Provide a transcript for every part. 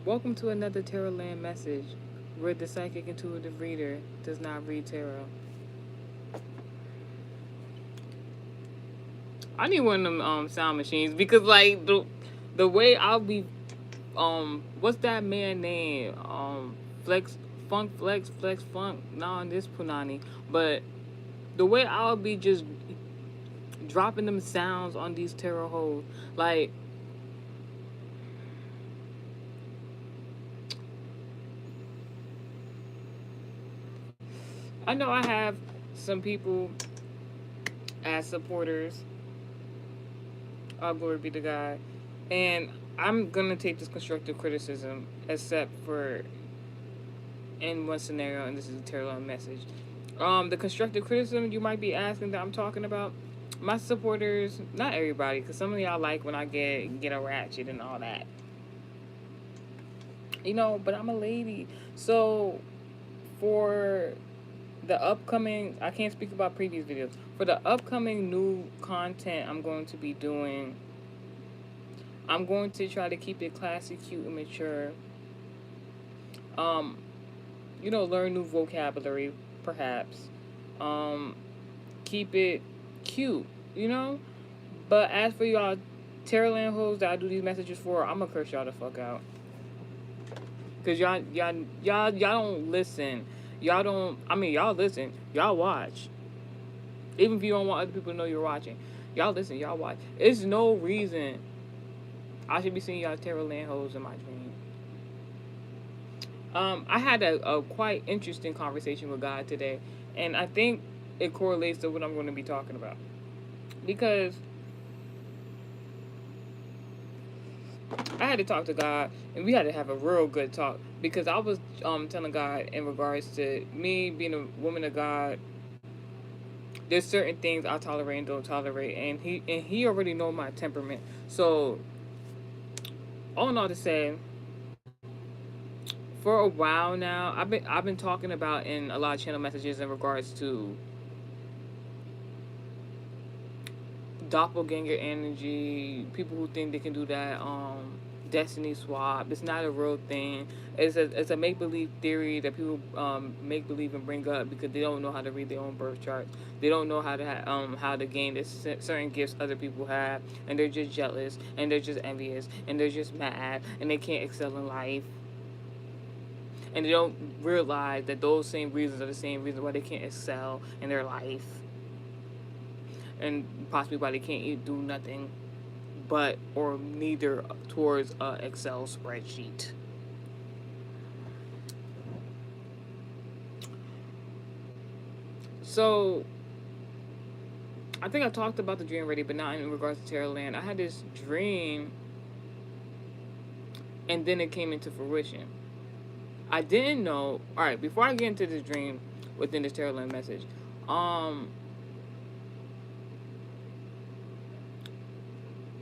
Welcome to another Tarot Land message, where the psychic intuitive reader does not read tarot. I need one of them sound machines because like the way I'll be what's that man name Flex Funk. Nah, this Punani, but the way I'll be just dropping them sounds on these tarot holes, like I know I have some people as supporters. Glory be to God. And I'm gonna take this constructive criticism, except for in one scenario, and this is a terrible message. The constructive criticism you might be asking that I'm talking about, my supporters, not everybody, because some of y'all like when I get a ratchet and all that, But I'm a lady, so for the upcoming, I can't speak about previous videos. For the upcoming new content I'm going to be doing, I'm going to try to keep it classy, cute, and mature. Um, learn new vocabulary, perhaps. Um, Keep it cute, you know? But as for y'all Terrorland hoes that I do these messages for, I'm gonna curse y'all the fuck out. Cause y'all don't listen. Y'all don't, I mean, y'all listen. Y'all watch. Even if you don't want other people to know you're watching. Y'all listen, y'all watch. It's no reason I should be seeing y'all Terrorland hoes in my dream. I had a quite interesting conversation with God today, and I think it correlates to what I'm going to be talking about. Because I had to talk to God, and we had to have a real good talk. Because I was telling God in regards to me being a woman of God, there's certain things I tolerate and don't tolerate, and he already know my temperament. So all in all to say, for a while now, I've been talking about in a lot of channel messages in regards to doppelganger energy, people who think they can do that, destiny swap. It's not a real thing. It's a make believe theory that people make believe and bring up because they don't know how to read their own birth charts. They don't know how to gain this certain gifts other people have, and they're just jealous and they're just envious and they're just mad and they can't excel in life. And they don't realize that those same reasons are the same reasons why they can't excel in their life, and possibly why they can't do nothing but or neither towards a Excel spreadsheet. So I think I talked about the dream already, but not in regards to Terror Land. I had this dream, and then it came into fruition. I didn't know. All right, before I get into this dream within this Terror Land message,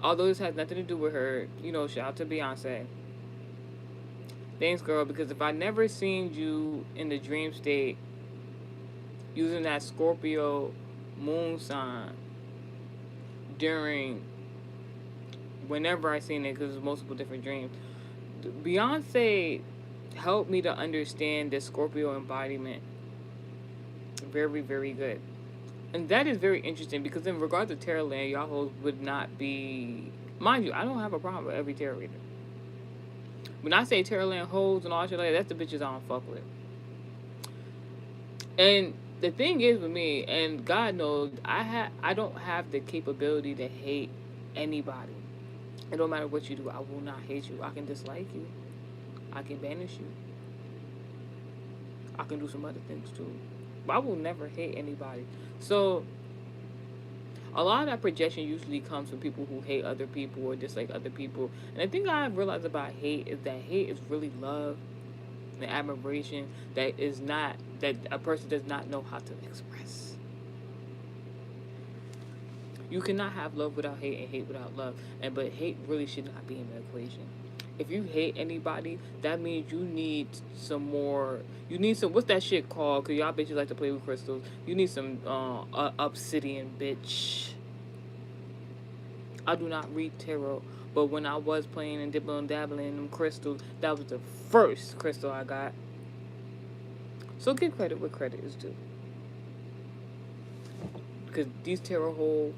although this has nothing to do with her, shout out to Beyonce. Thanks, girl, because if I never seen you in the dream state using that Scorpio moon sign during whenever I seen it, because it's multiple different dreams, Beyonce helped me to understand the Scorpio embodiment very, very good. And that is very interesting because in regards to tarot land, y'all would not be, mind you, I don't have a problem with every tarot reader. When I say tarot land hoes and all shit like that, that's the bitches I don't fuck with. And the thing is with me, and God knows, I don't have the capability to hate anybody. It don't matter what you do, I will not hate you. I can dislike you. I can banish you. I can do some other things too. But I will never hate anybody. So a lot of that projection usually comes from people who hate other people or dislike other people. And the thing I've realized about hate is that hate is really love and admiration that a person does not know how to express. You cannot have love without hate and hate without love. But hate really should not be in the equation. If you hate anybody, that means you need some more. You need some. What's that shit called? Cause y'all bitches like to play with crystals. You need some obsidian, bitch. I do not read tarot, But when I was playing and dibbling and dabbling in them crystals, that was the first crystal I got. So give credit where credit is due. Because these tarot holes,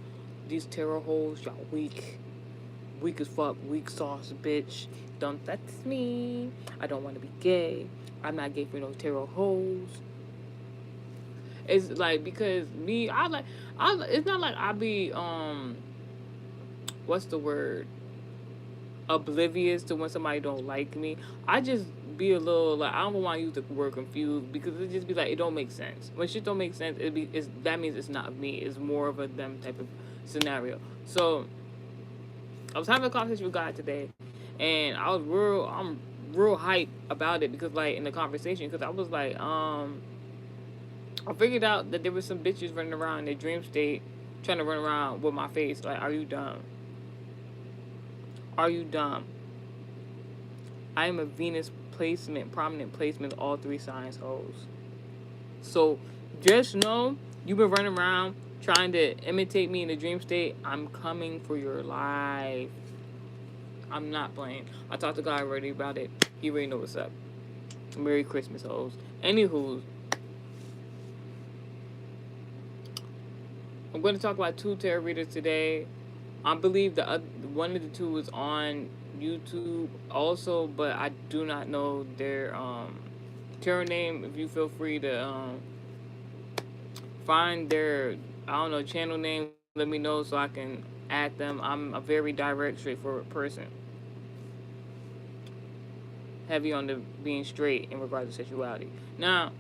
y'all weak. Weak as fuck. Weak sauce, bitch. Don't touch me. I don't want to be gay. I'm not gay for no tarot holes. It's like, because me, it's not like I be, what's the word? Oblivious to when somebody don't like me. I just be a little like, I don't want to use the word confused, because it just be like, it don't make sense. When shit don't make sense, that means it's not me. It's more of a them type of scenario. So I was having a conversation with God today, and I'm real hype about it, because like in the conversation, because I was like, I figured out that there was some bitches running around in their dream state, trying to run around with my face. Like, are you dumb? Are you dumb? I am a Venus placement, prominent placement, all 3 signs hoes. So just know, you've been running around trying to imitate me in the dream state. I'm coming for your life. I'm not playing. I talked to God already about it. He already know what's up. Merry Christmas, hoes. Anywho, I'm going to talk about 2 tarot readers today. I believe one of the 2 was on YouTube also, but I do not know their tarot name. If you feel free to find their, I don't know, channel name, let me know so I can add them. I'm a very direct, straightforward person. Heavy on the being straight in regards to sexuality. Now,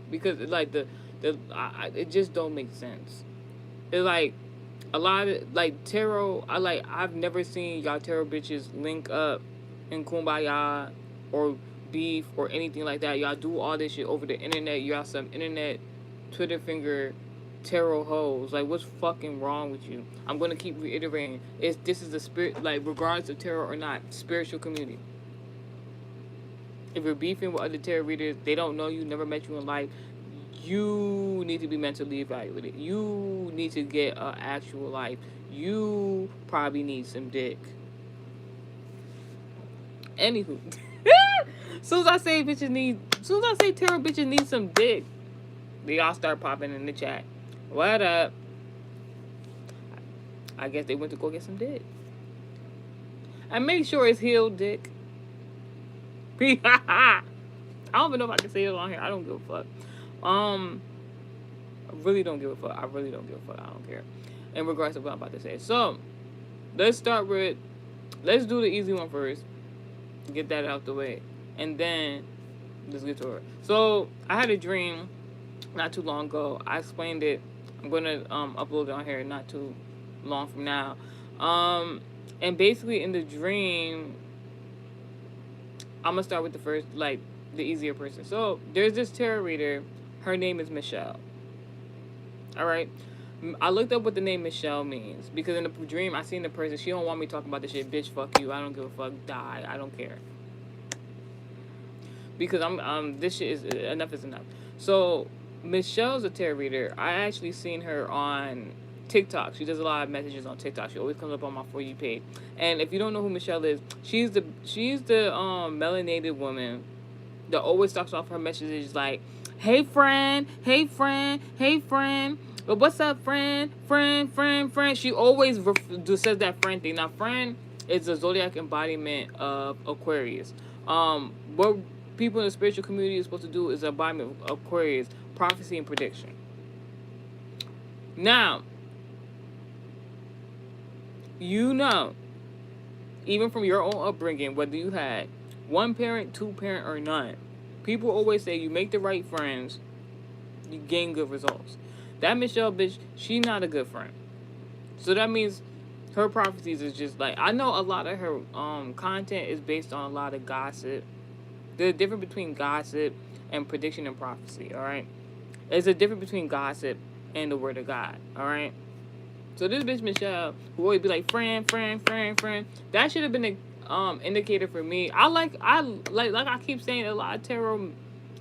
because like it just don't make sense. It's like a lot of like tarot. I've never seen y'all tarot bitches link up in kumbaya or beef or anything like that. Y'all do all this shit over the internet. Y'all some internet Twitter finger tarot hoes. Like, what's fucking wrong with you? I'm gonna keep reiterating. This is the spirit, like, regardless of tarot or not, spiritual community. If you're beefing with other tarot readers, they don't know you, never met you in life, you need to be mentally evaluated. You need to get an actual life. You probably need some dick. Anywho, soon as I say tarot bitches need some dick, they all start popping in the chat. What up? I guess they went to go get some dick. And make sure it's healed dick. I don't even know if I can say it on here. I don't give a fuck. I really don't give a fuck. I don't care. In regards to what I'm about to say. So, let's do the easy one first. Get that out the way. And then, let's get to it. So, I had a dream not too long ago. I explained it. I'm going to upload it on here not too long from now. And basically in the dream, I'm going to start with the first, like, the easier person. So, there's this tarot reader. Her name is Michelle. Alright? I looked up what the name Michelle means. Because in the dream, I seen the person. She don't want me talking about this shit. Bitch, fuck you. I don't give a fuck. Die. I don't care. Because this shit is, enough is enough. So, Michelle's a tarot reader. I actually seen her on TikTok. She does a lot of messages on TikTok. She always comes up on my For You page. And if you don't know who Michelle is, she's the melanated woman that always starts off her messages like, hey friend, hey friend, hey friend. But what's up, friend? Friend. She always says that friend thing. Now, friend is a zodiac embodiment of Aquarius. What people in the spiritual community are supposed to do is embodiment of Aquarius, prophecy and prediction. Now, you know, even from your own upbringing, whether you had 1 parent, 2 parent, or none, people always say you make the right friends, you gain good results. That Michelle bitch, she's not a good friend. So that means her prophecies is just like, I know a lot of her content is based on a lot of gossip. There's a difference between gossip and prediction and prophecy, alright? There's a difference between gossip and the word of God, alright? So this bitch Michelle, who always be like, friend, that should have been an indicator for me. Like I keep saying, a lot of tarot,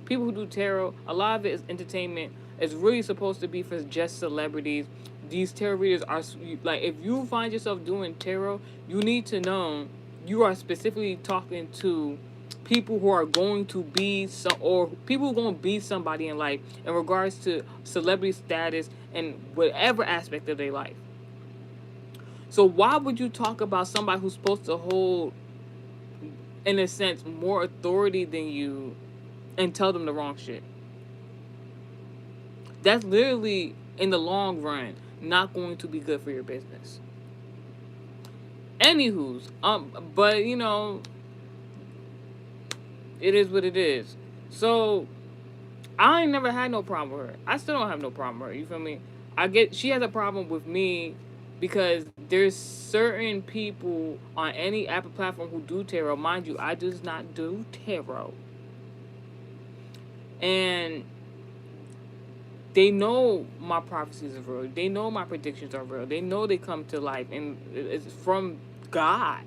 people who do tarot, a lot of it is entertainment. It's really supposed to be for just celebrities. these tarot readers are like, if you find yourself doing tarot, you need to know you are specifically talking to people who are going to be some, or people who are going to be somebody in life in regards to celebrity status and whatever aspect of their life. So why would you talk about somebody who's supposed to hold, in a sense, more authority than you, and tell them the wrong shit? That's literally, in the long run, not going to be good for your business. Anywho's, but you know, it is what it is. So I ain't never had no problem with her. I still don't have no problem with her. You feel me? I get she has a problem with me because there's certain people on any Apple platform who do tarot. Mind you, I does not do tarot, and they know my prophecies are real. They know my predictions are real. They know they come to life, and it's from God.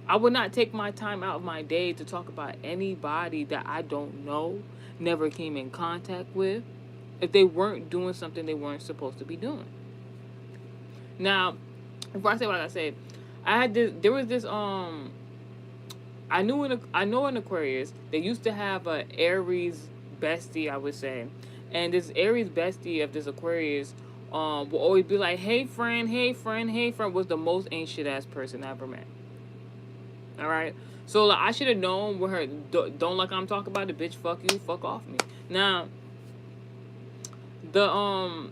I would not take my time out of my day to talk about anybody that I don't know, never came in contact with, if they weren't doing something they weren't supposed to be doing. Now, before I say what I said, I had this. There was this. I know an Aquarius. They used to have a Aries bestie, I would say, and this Aries bestie of this Aquarius will always be like, "Hey friend, hey friend, hey friend," was the most ancient ass person I ever met. All right, so like, I should have known with her. Don't like I'm talking about the bitch. Fuck you. Fuck off me. Now, the.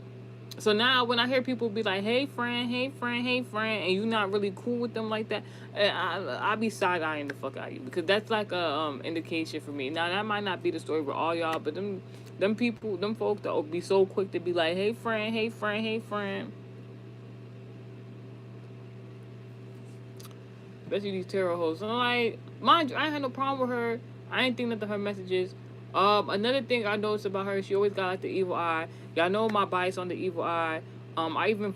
So now when I hear people be like, "Hey friend, hey friend, hey friend," and you not really cool with them like that, I be side eyeing the fuck out of you, because that's like a indication for me. Now that might not be the story with all y'all, but them people, them folks that will be so quick to be like, "Hey friend, hey friend, hey friend." Especially these tarot hoes. So like, mind you, I ain't had no problem with her. I ain't think nothing of her messages. Another thing I noticed about her, she always got like the evil eye. Y'all know my bias on the evil eye. I even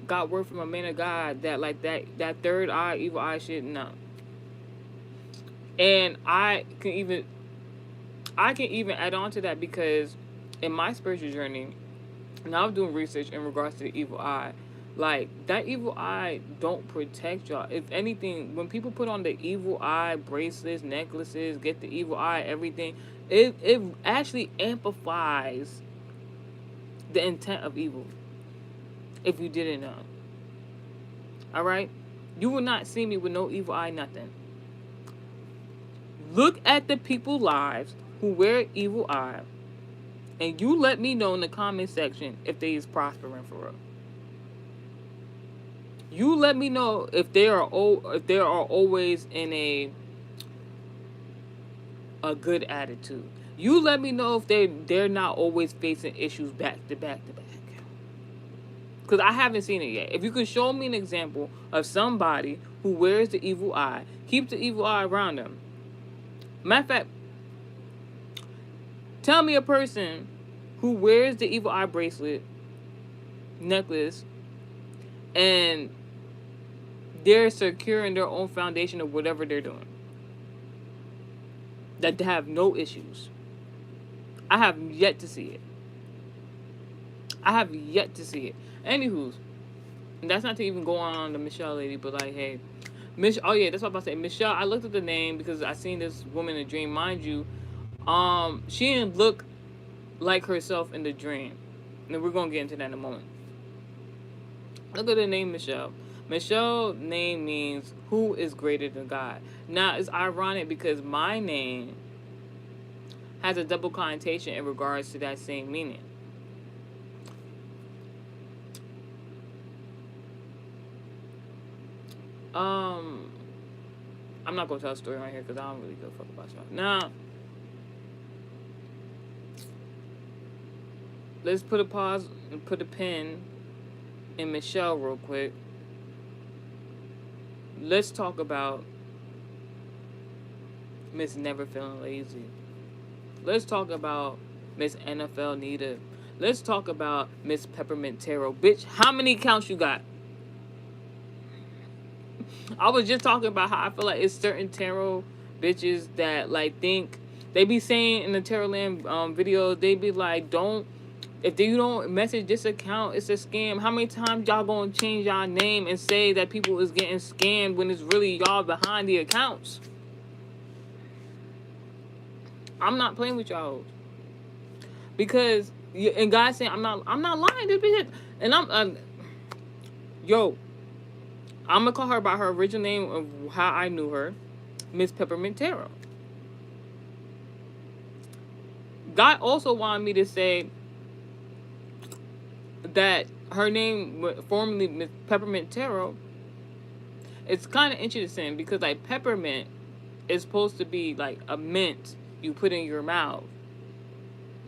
got word from a man of God that like that third eye, evil eye shit, no. And I can even add on to that, because in my spiritual journey, now I'm doing research in regards to the evil eye. Like, that evil eye don't protect y'all. If anything, when people put on the evil eye bracelets, necklaces, get the evil eye, everything, it actually amplifies the intent of evil. If you didn't know. Alright? You will not see me with no evil eye, nothing. Look at the people lives who wear evil eye, and you let me know in the comment section if they is prospering for real. You let me know if they are always in a good attitude. You let me know if they're not always facing issues back to back to back. Because I haven't seen it yet. If you could show me an example of somebody who wears the evil eye, keep the evil eye around them. Matter of fact, tell me a person who wears the evil eye bracelet, necklace, and they're secure in their own foundation of whatever they're doing, that they have no issues. I have yet to see it. Anywho, that's not to even go on the Michelle lady, but like, hey, oh yeah, that's what I'm about to say. Michelle, I looked at the name because I seen this woman in a dream. Mind you, she didn't look like herself in the dream. And we're gonna get into that in a moment. Look at the name Michelle. Michelle name means who is greater than God. Now, it's ironic because my name has a double connotation in regards to that same meaning. I'm not gonna tell a story right here because I don't really give a fuck about y'all. Now, let's put a pause and put a pin in Michelle real quick. Let's talk about Miss Never Feeling Lazy. Let's talk about Miss NFL Nita. Let's talk about Miss Peppermint Tarot. Bitch, how many counts you got? I was just talking about how I feel like it's certain tarot bitches that like think they be saying in the Tarot Land video, they be like, don't If you don't message this account, it's a scam. How many times y'all gonna change y'all name and say that people is getting scammed when it's really y'all behind the accounts? I'm not playing with y'all. Because, and God saying, I'm not lying. This bitch, and yo, I'm gonna call her by her original name of how I knew her, Miss Peppermint Tarot. God also wanted me to say that her name, formerly Miss Peppermint Tarot, it's kind of interesting because like peppermint is supposed to be like a mint you put in your mouth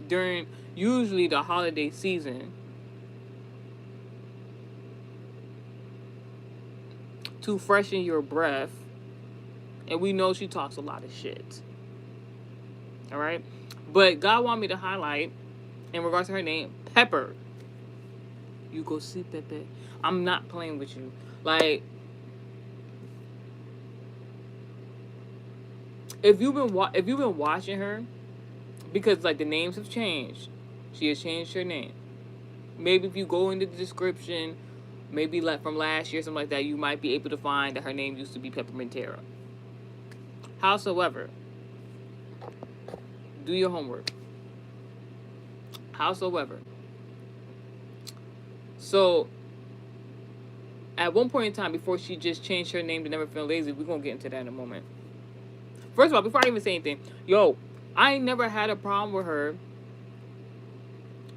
during usually the holiday season to freshen your breath. And we know she talks a lot of shit. All right? But God wanted me to highlight, in regards to her name, Pepper. You go see Pepe. I'm not playing with you. Like, if you've been watching her, because like the names have changed, she has changed her name. Maybe if you go into the description, maybe like from last year, something like that, you might be able to find that her name used to be Peppermint Tarot. Howsoever, do your homework. Howsoever, so at one point in time, before she just changed her name to Never Feel Lazy, we're gonna get into that in a moment. First of all, before I even say anything, yo, I ain't never had a problem with her.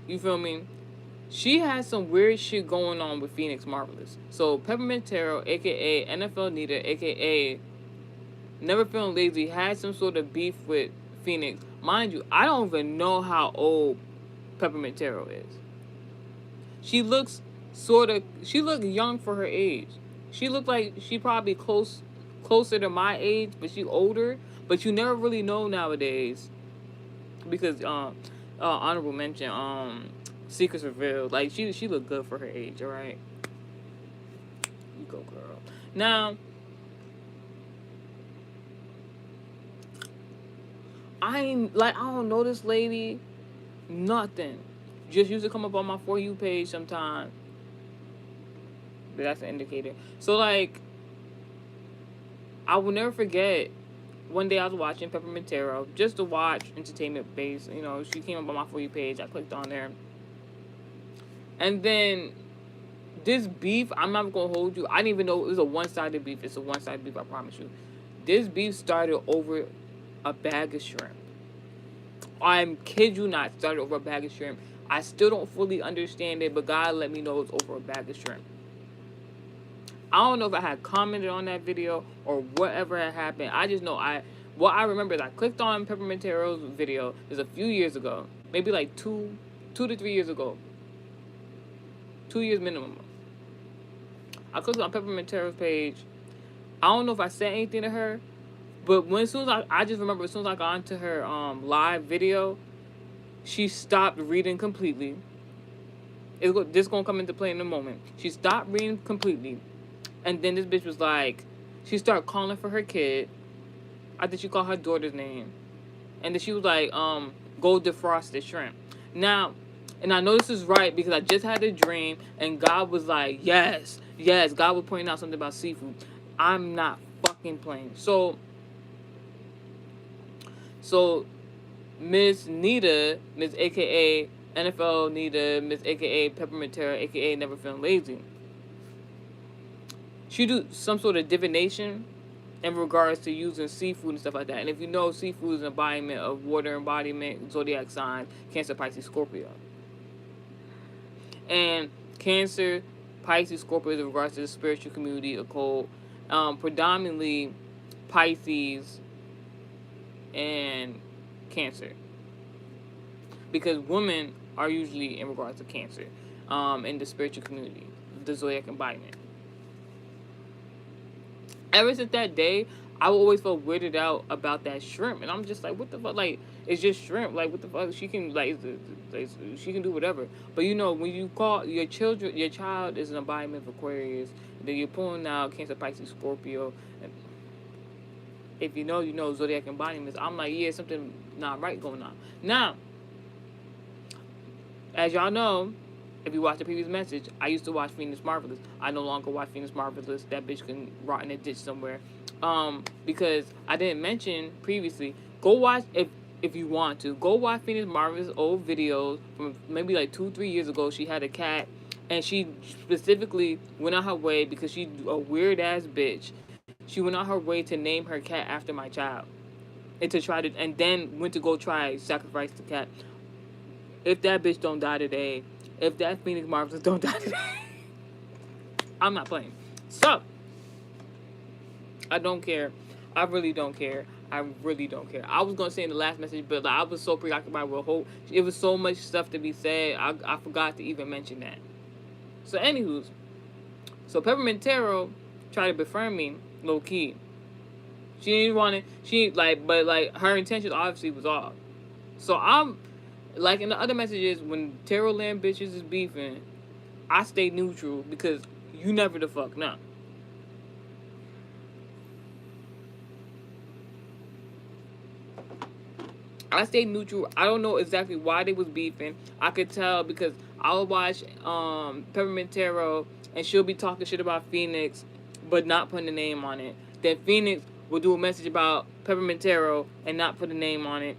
You feel me? She has some weird shit going on with Phoenix Marvelous. So Peppermint Tarot, aka NFL Nita, aka Never Feeling Lazy, had some sort of beef with Phoenix. Mind you, I don't even know how old Peppermint Tarot is. She looks young for her age. She looked like she probably closer to my age, but she older. But you never really know nowadays because honorable mention, Secrets Revealed. Like she looked good for her age. All right, you go, girl. Now, I don't know this lady, nothing. Just used to come up on my For You page sometime. But that's an indicator. So like, I will never forget. One day I was watching Peppermint Tarot just to watch entertainment based. You know, she came up on my For You page. I clicked on there. And then this beef, I'm not going to hold you. I didn't even know it was a one-sided beef. It's a one-sided beef, I promise you. This beef started over a bag of shrimp. I'm kid you not, started over a bag of shrimp. I still don't fully understand it, but God let me know it's over a bag of shrimp. I don't know if I had commented on that video or whatever had happened. I just know what I remember is I clicked on Peppermint Tarot's video. It was a few years ago, maybe like 2 to 3 years ago, 2 years minimum. I clicked on Peppermint Tarot's page. I don't know if I said anything to her, but I just remember as soon as I got into her live video, she stopped reading completely. This gonna come into play in a moment. She stopped reading completely. And then this bitch was like, she started calling for her kid. I think she called her daughter's name. And then she was like, go defrost the shrimp. Now, and I know this is right because I just had a dream and God was like, yes. God was pointing out something about seafood. I'm not fucking playing. So Miss Nita, Miss AKA NFL Nita, Miss AKA Peppermint Tarot, AKA Never Feeling Lazy, she do some sort of divination in regards to using seafood and stuff like that. And if you know, seafood is an embodiment of water embodiment, zodiac signs, Cancer, Pisces, Scorpio. And Cancer, Pisces, Scorpio is in regards to the spiritual community, occult, predominantly Pisces and Cancer. Because women are usually in regards to Cancer in the spiritual community, the zodiac embodiment. Ever since that day, I always felt weirded out about that shrimp, and I'm just like, what the fuck? Like, it's just shrimp. Like, what the fuck? She can she can do whatever. But you know, when you call your child is an embodiment of Aquarius, then you're pulling out Cancer, Pisces, Scorpio. And if you know zodiac embodiments. I'm like, yeah, something not right going on. Now, As y'all know, if you watch the previous message, I used to watch Phoenix Marvelous. I no longer watch Phoenix Marvelous. That bitch can rot in a ditch somewhere. Because I didn't mention previously. Go watch if you want to. Go watch Phoenix Marvelous old videos from maybe like 2-3 years ago. She had a cat, and she specifically went on her way because she a weird ass bitch. She went on her way to name her cat after my child, and to try to, and then went to go try sacrifice the cat. If that bitch don't die today, if that Phoenix Marvelous don't die today, I'm not playing. So, I don't care. I really don't care. I really don't care. I was gonna say in the last message, but like, I was so preoccupied with hope. It was so much stuff to be said. I forgot to even mention that. So, anywho's, so Peppermint Tarot tried to befriend me low key. She didn't want it. She like, but like her intentions obviously was off. So I'm like in the other messages when Tarot Land bitches is beefing, I stay neutral because you never the fuck know. I stay neutral. I don't know exactly why they was beefing. I could tell because I'll watch Peppermint Tarot and she'll be talking shit about Phoenix, but not putting a name on it. Then Phoenix will do a message about Peppermint Tarot and not put a name on it.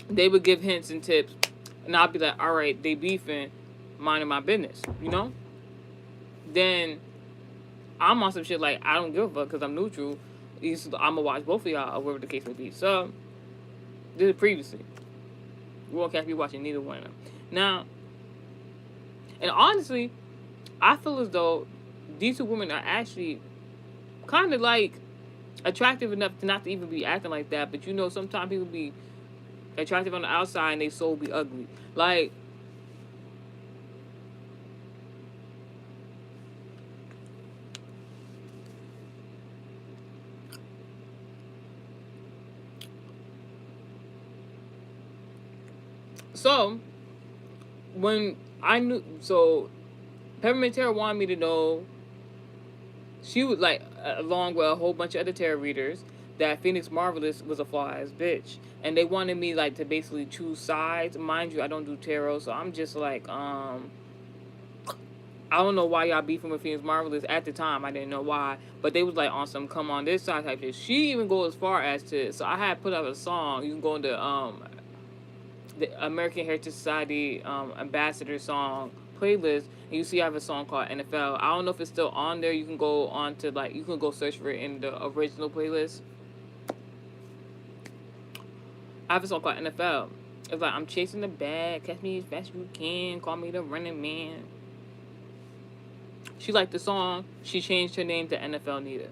They would give hints and tips, and I'll be like, all right, they beefing, minding my business, you know? Then I'm on some shit like, I don't give a fuck because I'm neutral. I'm going to watch both of y'all or whatever the case may be. So, this is previously. You won't catch me watching neither one of them. Now, and honestly, I feel as though these two women are actually kind of like attractive enough to not to even be acting like that. But you know, sometimes people be attractive on the outside and they soul be ugly. Like, so when I knew, so Peppermint Tarot wanted me to know, she was like, along with a whole bunch of other tarot readers, that Phoenix Marvelous was a flaw ass bitch, and they wanted me like to basically choose sides. Mind you, I don't do tarot, so I'm just like, I don't know why y'all beefing with Phoenix Marvelous. At the time, I didn't know why, but they was like on some come on this side type shit. She even go as far as to, so I had put up a song. You can go into the American Heritage Society ambassador song playlist, and you see I have a song called NFL. I don't know if it's still on there. You can go on to like, you can go search for it in the original playlist. I have a song called NFL. It's like, I'm chasing the bag, catch me as fast as you can, call me the running man. She liked the song. She changed her name to NFL Nita.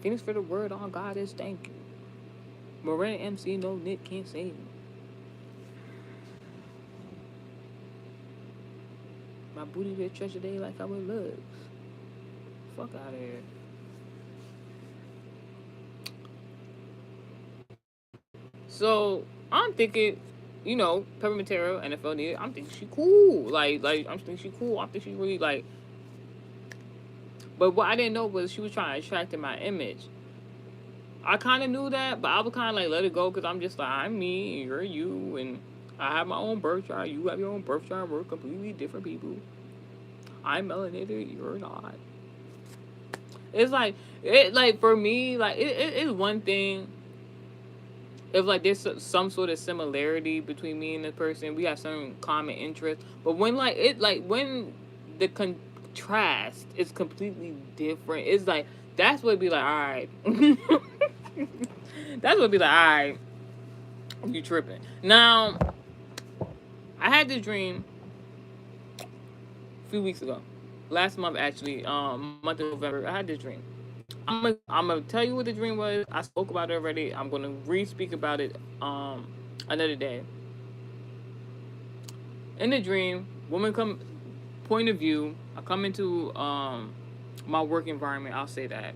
Phoenix for the word on God is thank you. Morena MC, no Nick can't save me. My booty get treasure day like I would love. Fuck out of here. So I'm thinking, you know, Peppermint Tarot, NFL Nita. I'm thinking she cool. Like I'm thinking she cool. I think she really like. But what I didn't know was she was trying to attract my image. I kind of knew that, but I would kind of like let it go because I'm just like, I'm me, you're you, and I have my own birth chart. You have your own birth chart. We're completely different people. I'm melanated. You're not. It's like it like for me like it's one thing if like there's some sort of similarity between me and the person, we have some common interest. But when like it like when the contrast is completely different, it's like that's what it'd be like. All right, that's what it'd be like. All right, you tripping now. I had this dream a few weeks ago, last month actually, month of November. I had this dream. I'm gonna tell you what the dream was. I spoke about it already. I'm gonna re-speak about it another day. In the dream, woman come point of view. I come into my work environment. I'll say that,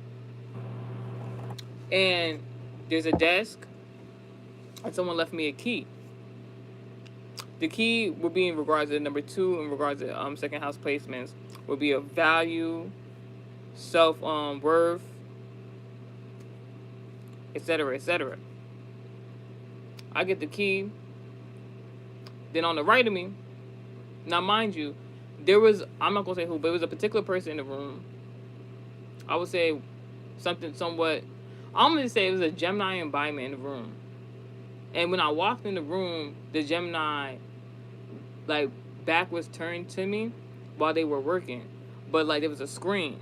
and there's a desk, and someone left me a key. The key would be in regards to number 2, in regards to second house placements, would be a value, self worth, etc., etc. I get the key. Then on the right of me, now mind you, there was, I'm not gonna say who, but it was a particular person in the room. I would say something somewhat, I'm gonna say it was a Gemini embodiment in the room. And when I walked in the room, the Gemini, like, back was turned to me while they were working. But, like, there was a screen.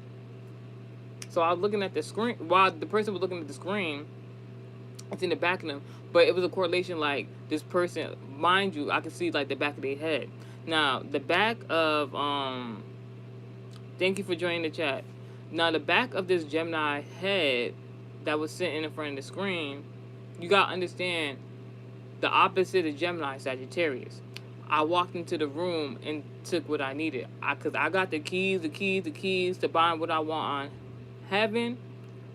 So I was looking at the screen, while the person was looking at the screen, it's in the back of them. But it was a correlation, like, this person, mind you, I could see, like, the back of their head. Now, the back of, thank you for joining the chat. Now, the back of this Gemini head that was sitting in front of the screen, you gotta understand, the opposite of Gemini, Sagittarius. I walked into the room and took what I needed. Because I got the keys to bind what I want on heaven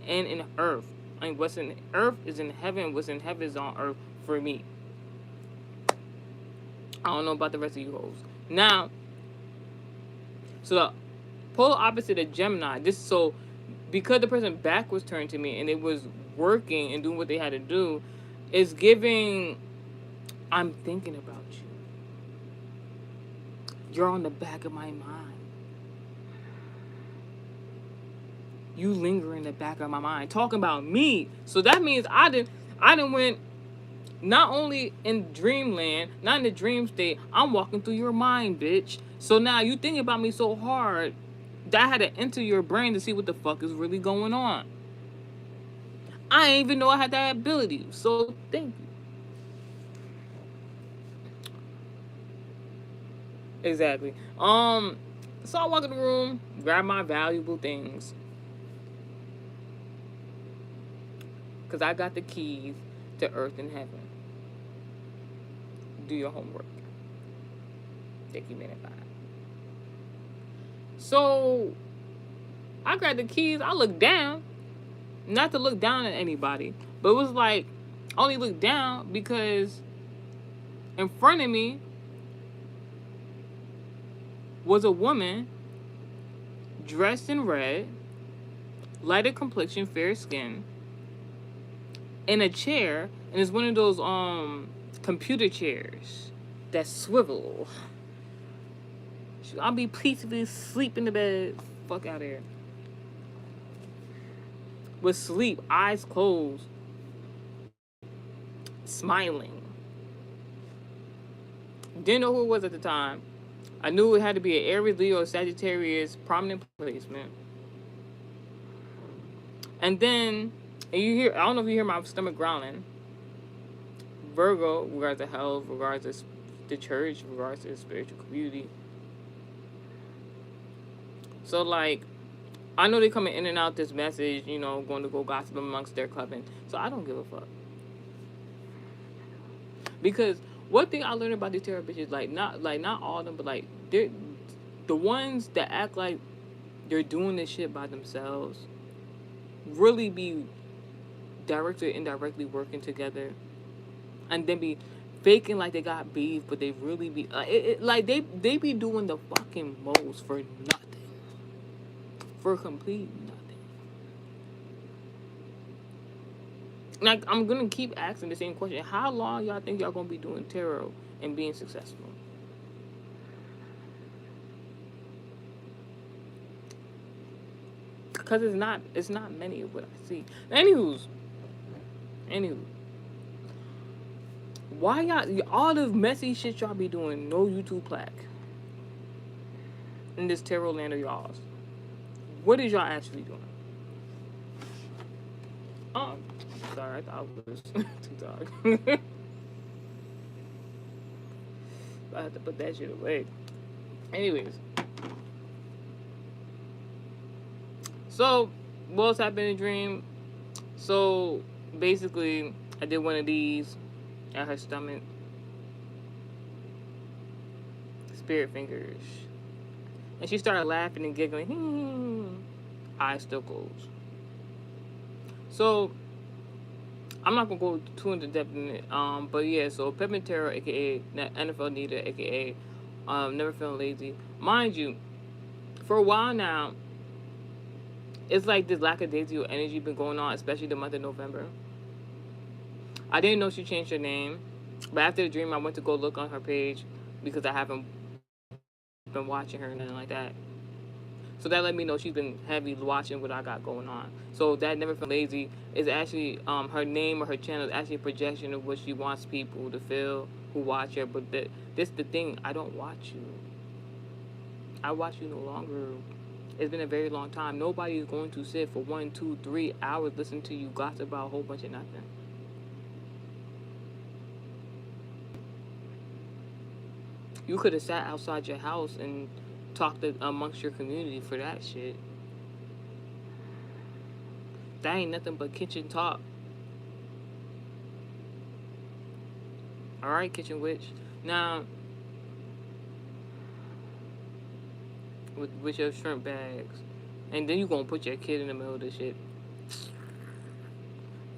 and in earth. I mean, what's in earth is in heaven. What's in heaven is on earth for me. I don't know about the rest of you hoes. Now, so the polar opposite of Gemini, because the person back was turned to me and it was working and doing what they had to do, is giving, I'm thinking about you. You're on the back of my mind. You linger in the back of my mind, talking about me. So that means I didn't went, not only in dreamland, not in the dream state, I'm walking through your mind, bitch. So now you think about me so hard that I had to enter your brain to see what the fuck is really going on. I didn't even know I had that ability. So thank you. Exactly. So I walk in the room, grab my valuable things. Because I got the keys to earth and heaven. Do your homework. Thank you, minute 5. So I grabbed the keys. I looked down. Not to look down at anybody, but it was like, I only looked down because in front of me was a woman dressed in red, lighter complexion, fair skin, in a chair, and it's one of those computer chairs that swivel. I'll be peacefully sleep in the bed. Fuck out of here. With sleep, eyes closed, smiling. Didn't know who it was at the time. I knew it had to be an Aries, Leo, Sagittarius prominent placement. And then, and you hear, I don't know if you hear my stomach growling. Virgo, regards to health, regards to the church, regards to the spiritual community. So, like, I know they coming in and out this message, you know, going to go gossip amongst their coven. So I don't give a fuck. Because one thing I learned about these tarot bitches, not all of them, but like they're the ones that act like they're doing this shit by themselves, really be directly or indirectly working together, and then be faking like they got beef, but they really be like they be doing the fucking most for nothing. For complete nothing. Like, I'm gonna keep asking the same question. How long y'all think y'all gonna be doing tarot and being successful? Because it's not many of what I see. Anywho, why y'all, all the messy shit y'all be doing, no YouTube plaque in this tarot land of y'all's? What is y'all actually doing? Oh, sorry, I thought I was too dark. I have to put that shit away. Anyways. So, what's happened in the dream? So, basically, I did one of these at her stomach. Spirit fingers. And she started laughing and giggling. Eyes still closed. So, I'm not going to go too into depth in it. But yeah, so Peppermint Tarot, a.k.a. NFL Nita, a.k.a. Never Feeling Lazy. Mind you, for a while now, it's like this lackadaisical energy been going on, especially the month of November. I didn't know she changed her name, but after the dream, I went to go look on her page because I haven't been watching her or nothing like that. So that let me know she's been heavy watching what I got going on. So that Never Feel Lazy is actually her name or her channel is actually a projection of what she wants people to feel who watch her. But this the thing, I don't watch you. I watch you no longer. It's been a very long time. Nobody is going to sit for 1, 2, 3 hours listening to you gossip about a whole bunch of nothing. You could have sat outside your house and talked amongst your community for that shit. That ain't nothing but kitchen talk. Alright, kitchen witch. Now, with your shrimp bags. And then you gonna put your kid in the middle of this shit.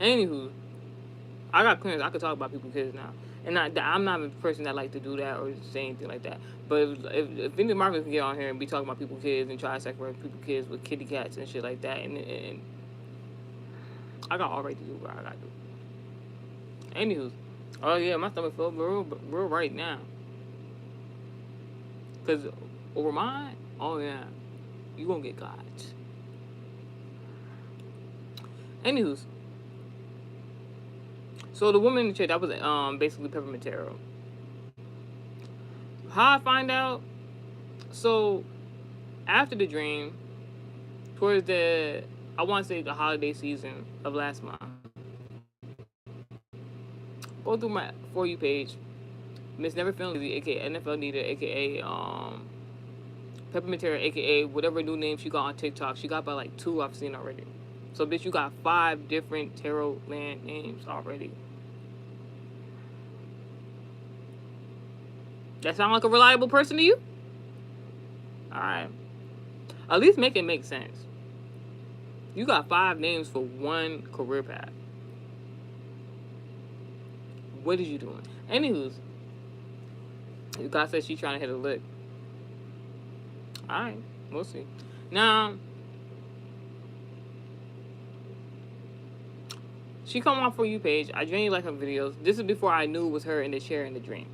Anywho, I got clearance. I could talk about people's kids now. And I'm not a person that like to do that or say anything like that. But if Vinny Marcus can get on here and be talking about people's kids and try to sacrifice people's kids with kitty cats and shit like that, and I got all right to do what I gotta do. Anywho, oh yeah, my stomach feels real right now. Cause over mine, oh yeah, you gonna get got. Anywho, so the woman in the chair, that was basically Peppermint Tarot. How I find out? So after the dream, towards I want to say the holiday season of last month, go through my For You page, Miss Never Feeling Lazy, aka NFL Nita, aka Peppermint Tarot, aka whatever new name she got on TikTok. She got by like 2 I've seen already. So bitch, you got 5 different tarot land names already. That sound like a reliable person to you? Alright. At least make it make sense. You got 5 names for one career path. What is you doing? Anywho, God says she's trying to hit a lick. Alright, we'll see. Now, she come on For You page. I genuinely like her videos. This is before I knew it was her in the chair in the dream.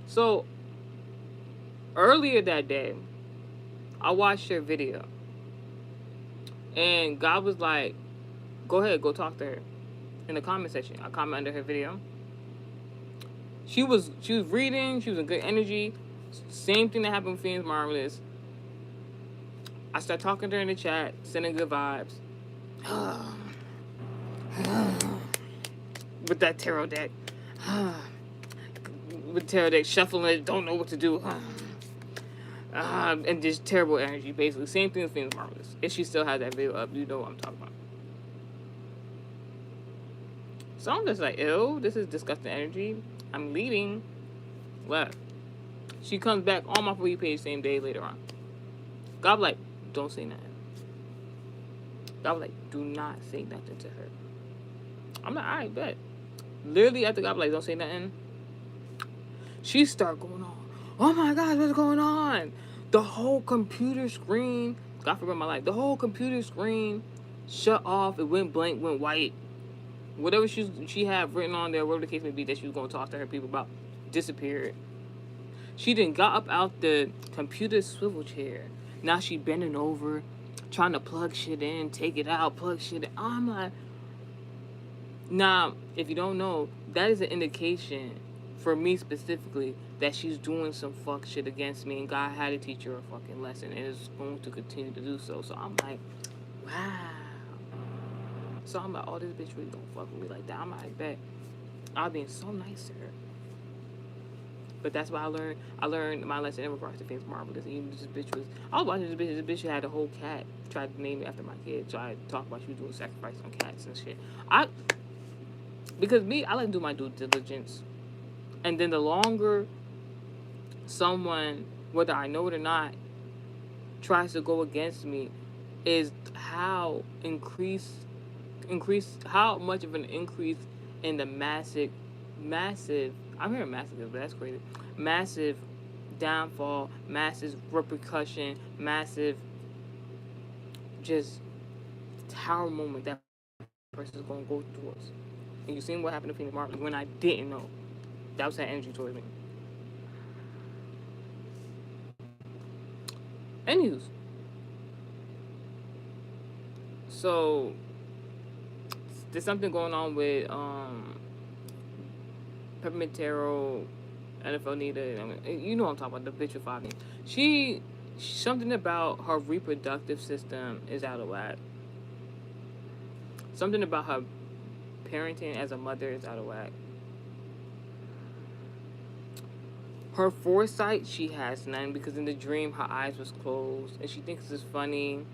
So, earlier that day, I watched her video. And God was like, go ahead, go talk to her. In the comment section. I comment under her video. She was reading. She was in good energy. Same thing that happened with Phoenix Marvelous. I started talking to her in the chat, sending good vibes. With that tarot deck. With tarot deck, shuffling it, don't know what to do. And just terrible energy, basically. Same thing with Phoenix Marvelous. If she still has that video up, you know what I'm talking about. So I'm just like, ew, this is disgusting energy. I'm leaving. Left. She comes back on my For You page same day later on. God like, don't say nothing. God was like, do not say nothing to her. I'm like, alright, bet. Literally after God was like, don't say nothing, she started going on. Oh my God, what's going on? The whole computer screen, God forbid my life, the whole computer screen shut off. It went blank, went white. Whatever she had written on there, whatever the case may be that she was going to talk to her people about, disappeared. She then got up out the computer swivel chair. Now she bending over, trying to plug shit in, take it out, plug shit in. I'm like, now, if you don't know, that is an indication for me specifically that she's doing some fuck shit against me, and God had to teach her a fucking lesson and is going to continue to do so. So I'm like, wow. So I'm like, oh, this bitch really don't fuck with me like that. I'm like, bet. I was being so nice to her. But that's why I learned my lesson in regards to Phoenix Marvelous. And this bitch was, I was watching this bitch had a whole cat, tried to name it after my kid, tried to talk about she was doing sacrifice on cats and shit. Because me, I like to do my due diligence. And then the longer someone, whether I know it or not, tries to go against me, is how how much of an increase in the massive, I'm hearing massive, but that's crazy, massive downfall, massive repercussion, massive just tower moment that person's going to go towards. And you seen what happened to Phoenix Martin when I didn't know. That was her energy towards me. Anywho, so there's something going on with Peppermint Terrell, NFL Nita. I mean, you know what I'm talking about, the bitch with 5 names. She something about her reproductive system is out of whack. Something about her parenting as a mother is out of whack. Her foresight, she has none, because in the dream her eyes was closed, and she thinks it's funny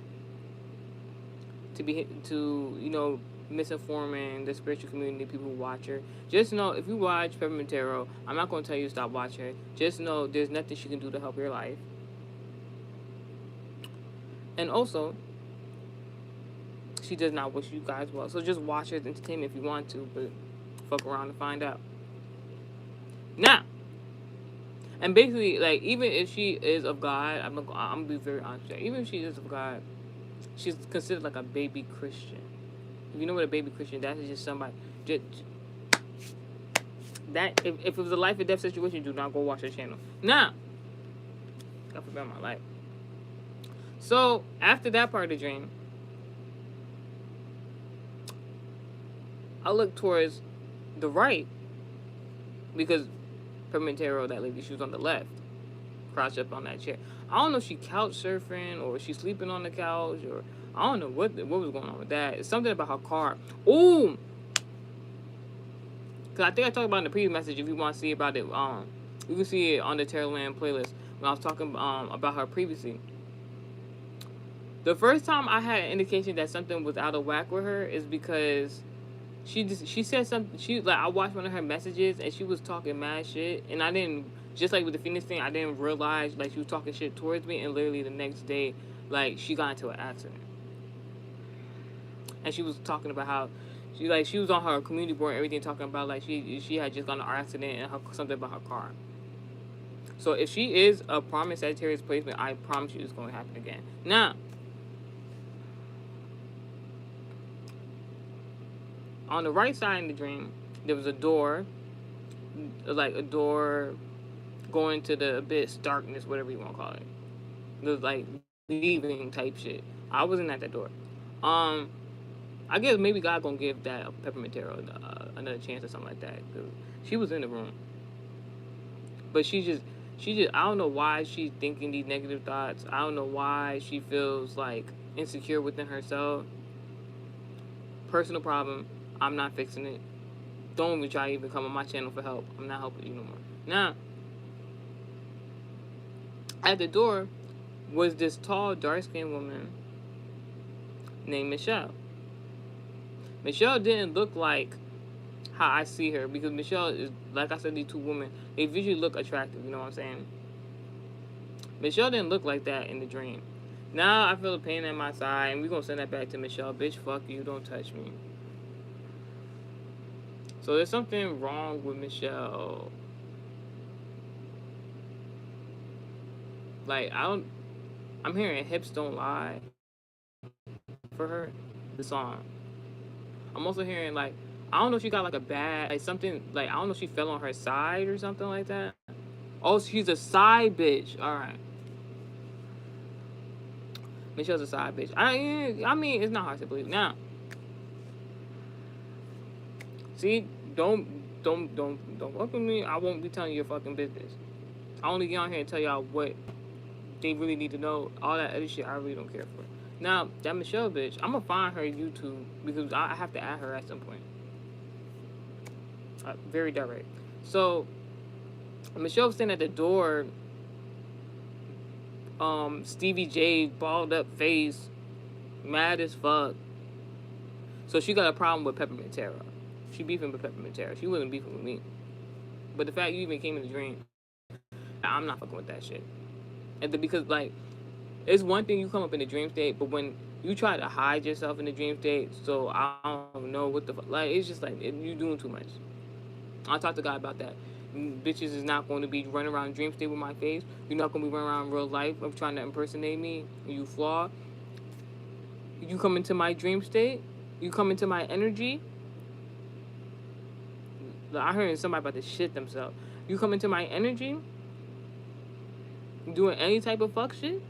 to misinforming the spiritual community, people who watch her. Just know, if you watch Peppermint Terrell, I'm not going to tell you to stop watching her. Just know there's nothing she can do to help your life. And also, she does not wish you guys well. So just watch her as entertainment if you want to, but fuck around and find out. Now, and basically, like, even if she is of God, I'm gonna be very honest with you. Even if she is of God, she's considered like a baby Christian. If you know what a baby Christian, that is just somebody. That if it was a life or death situation, do not go watch her channel. Now, God forbid my life. So after that part of the dream, I look towards the right, because Peppermint Terrell, that lady, she was on the left, crouched up on that chair. I don't know if she couch surfing or she's sleeping on the couch, or I don't know what was going on with that. It's something about her car. Ooh, because I think I talked about in the previous message. If you want to see about it, you can see it on the Terrellland playlist when I was talking about her previously. The first time I had an indication that something was out of whack with her is because she said something. I watched one of her messages and she was talking mad shit, and I didn't, just like with the Phoenix thing, I didn't realize like she was talking shit towards me, and literally the next day, like, she got into an accident, and she was talking about how she was on her community board and everything, talking about like she had just gotten in an accident and something about her car. So if she is a prominent Sagittarius placement, I promise you it's going to happen again. Now, on the right side in the dream, there was a door, like a door going to the abyss, darkness, whatever you want to call it. It was like leaving type shit. I wasn't at that door. I guess maybe God gonna give that Peppermint Terrell another chance or something like that, because she was in the room, but she just I don't know why she's thinking these negative thoughts. I don't know why she feels like insecure within herself. Personal problem. I'm not fixing it. Don't even try to even come on my channel for help. I'm not helping you no more. Now, at the door was this tall, dark-skinned woman named Michelle. Michelle didn't look like how I see her, because Michelle is, like I said, these two women, they visually look attractive, you know what I'm saying? Michelle didn't look like that in the dream. Now I feel a pain in my side, and we're gonna send that back to Michelle. Bitch, fuck you, don't touch me. So there's something wrong with Michelle. Like, I'm hearing Hips Don't Lie for her, the song. I'm also hearing, like, I don't know if she got like a bad, like something, like, I don't know if she fell on her side or something like that. Oh, she's a side bitch. Alright. Michelle's a side bitch. I mean, it's not hard to believe. Now, see, don't fuck with me. I won't be telling you your fucking business. I only get on here and tell y'all what they really need to know. All that other shit, I really don't care for. Now, that Michelle bitch, I'm gonna find her YouTube, because I have to add her at some point. Very direct. So, Michelle was standing at the door. Stevie J, balled up face, mad as fuck. So she got a problem with Peppermint Terrell. She beefing with Peppermint Terrell. She wasn't beefing with me. But the fact you even came in the dream, I'm not fucking with that shit. And because, like, it's one thing you come up in the dream state, but when you try to hide yourself in the dream state, so I don't know what the fuck, like, it's just like, you doing too much. I talked to God about that. Bitches is not going to be running around dream state with my face. You're not going to be running around in real life of trying to impersonate me. You flaw. You come into my dream state. You come into my energy. Like, I heard somebody about to shit themselves. You come into my energy, doing any type of fuck shit.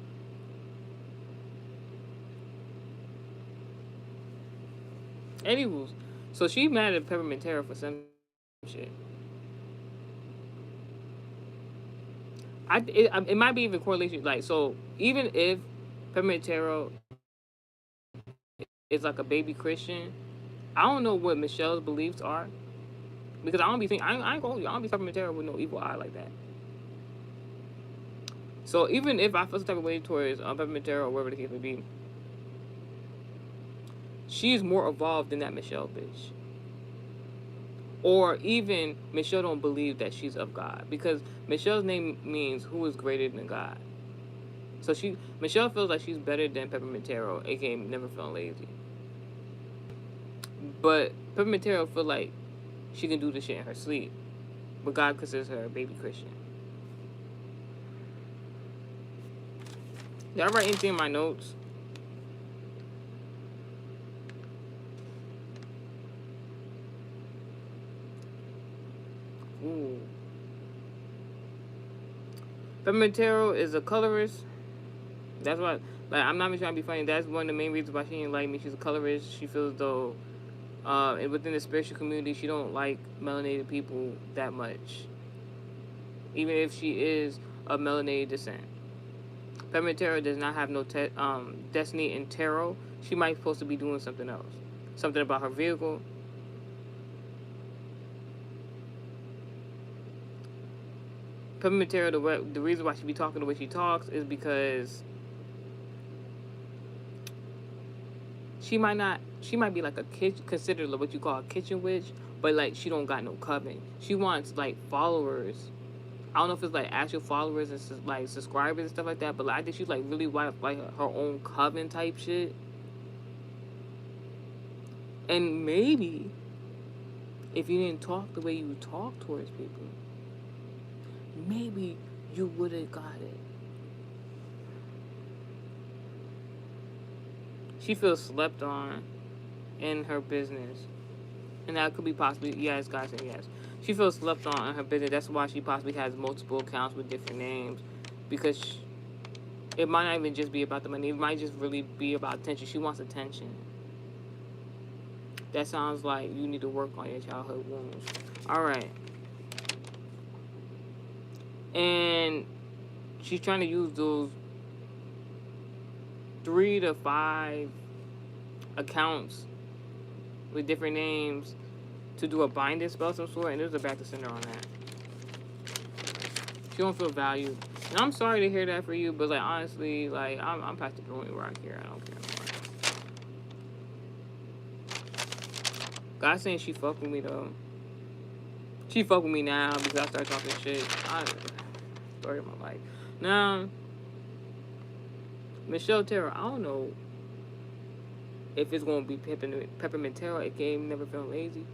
Any rules. So she mad at Peppermint Terror for some shit. It might be even correlation. Like, so even if Peppermint Tarot is like a baby Christian, I don't know what Michelle's beliefs are, because I don't be think I ain't gonna, I don't be Peppermint Tarot with no evil eye like that. So even if I feel some type of way towards Peppermint Tarot or whatever the case may be, she's more evolved than that Michelle bitch. Or even Michelle don't believe that she's of God, because Michelle's name means who is greater than God. So Michelle feels like she's better than Peppermint Tarot, aka Never Feeling Lazy. But Peppermint Tarot feel like she can do this shit in her sleep, but God considers her a baby Christian. Did I write anything in my notes? Ooh. Peppermint Tarot is a colorist. That's why, like, I'm not even trying to be funny. That's one of the main reasons why she didn't like me. She's a colorist. She feels though, and within the spiritual community, she don't like melanated people that much, even if she is of melanated descent. Peppermint Tarot does not have no destiny in tarot. She might be supposed to be doing something else, something about her vehicle. Peppermint Tarot, the reason why she be talking the way she talks is because she might be like a considered what you call a kitchen witch, but like she don't got no coven. She wants like followers. I don't know if it's like actual followers and like subscribers and stuff like that, but like, I think she's like really like her own coven type shit. And maybe if you didn't talk the way you talk towards people, maybe you would have got it. She feels slept on in her business. And that could be possibly, yes, guys, and yes. She feels slept on in her business. That's why she possibly has multiple accounts with different names. Because it might not even just be about the money. It might just really be about attention. She wants attention. That sounds like you need to work on your childhood wounds. All right. And she's trying to use those 3 to 5 accounts with different names to do a binding spell of some sort, and there's a back to sender on that. She don't feel valued. And I'm sorry to hear that for you, but like honestly, like I'm past the point where I care. I don't care anymore. God's saying she fuck with me though. She fuck with me now because I started talking shit. Story of my life. Now, Michelle Tarot, I don't know if it's gonna be Peppermint Tarot, aka Never Feeling Lazy.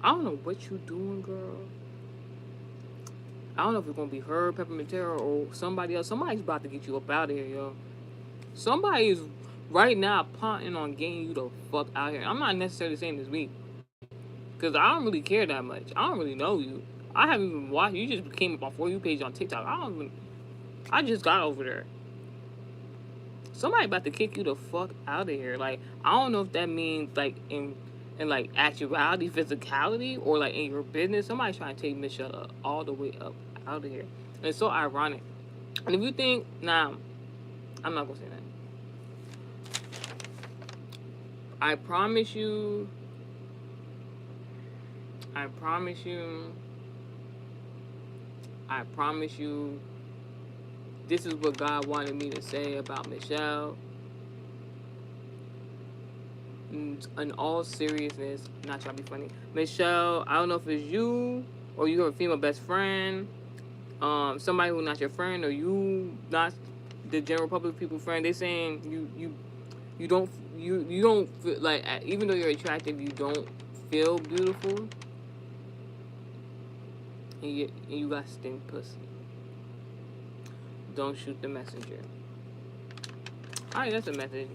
I don't know what you doing, girl. I don't know if it's gonna be her, Peppermint Tarot, or somebody else. Somebody's about to get you up out of here, yo. Somebody's right now plotting on getting you the fuck out here. I'm not necessarily saying this week, because I don't really care that much. I don't really know you. I haven't even watched. You just came up on For You page on TikTok. I just got over there. Somebody about to kick you the fuck out of here. Like, I don't know if that means like in like actuality, physicality, or like in your business. Somebody's trying to take Michelle all the way up out of here. And it's so ironic. And if you think, nah, I'm not gonna say that. I promise you. I promise you. This is what God wanted me to say about Michelle. In all seriousness, not trying to be funny. Michelle, I don't know if it's you or you have a female best friend, somebody who's not your friend, or you not the general public people friend. They saying you don't feel like, even though you're attractive, you don't feel beautiful, and you got stink pussy. Don't shoot the messenger. Alright, that's a message.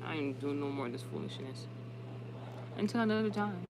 I ain't doing no more of this foolishness. Until another time.